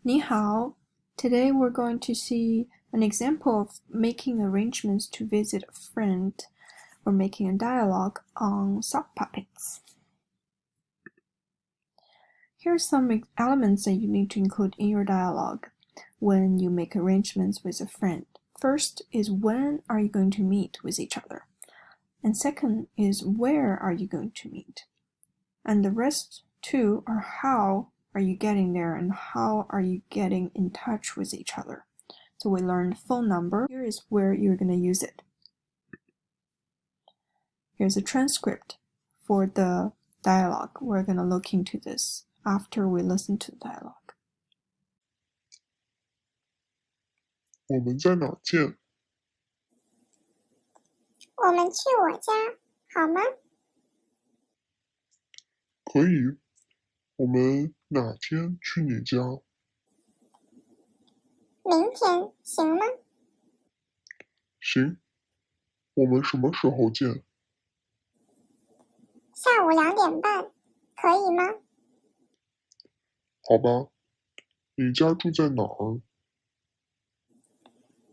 你好. Today we're going to see an example of making arrangements to visit a friend or making a dialogue on sock puppets. Here are some elements that you need to include in your dialogue when you make arrangements with a friend. First is when are you going to meet with each other? And second is where are you going to meet? And the rest two are how are you getting there and how are you getting in touch with each other. So we learned phone number. Here is where you're going to use it. Here's a transcript for the dialogue. We're going to look into this after we listen to the dialogue. 我们在哪见？我们去我家，好吗？可以。我们哪天去你家？明天行吗？行。我们什么时候见？下午2点半，可以吗？好吧。你家住在哪儿？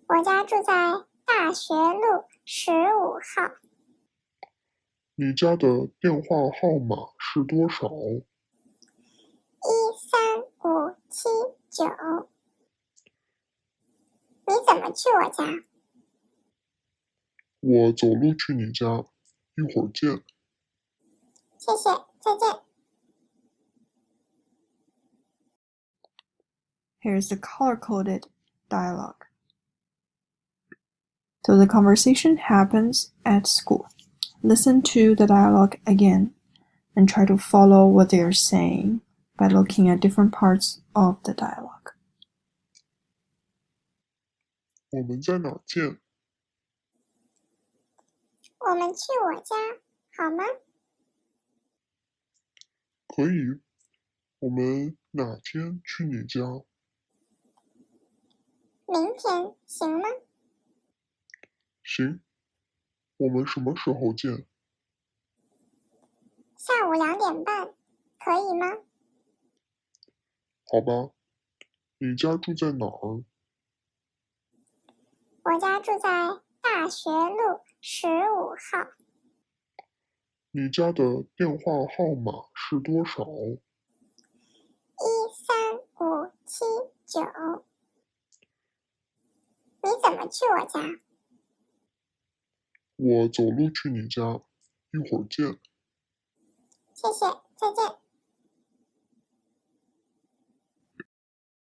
我家住在大学路15号。你家的电话号码是多少13579。你怎么去我家？我走路去你家，一会儿见。谢谢，再见。Here's the color-coded dialogue. So the conversation happens at school. Listen to the dialogue again and try to follow what they are saying by looking at different parts of the dialogue. 我们在哪见？我们去我家，好吗？可以。我们哪天去你家？明天行吗？行。我们什么时候见？下午2点半，可以吗？好吧。你家住在哪儿？我家住在大学路15号。你家的电话号码是多少13579。你怎么去我家？我走路去你家，一会儿见。谢谢，再见。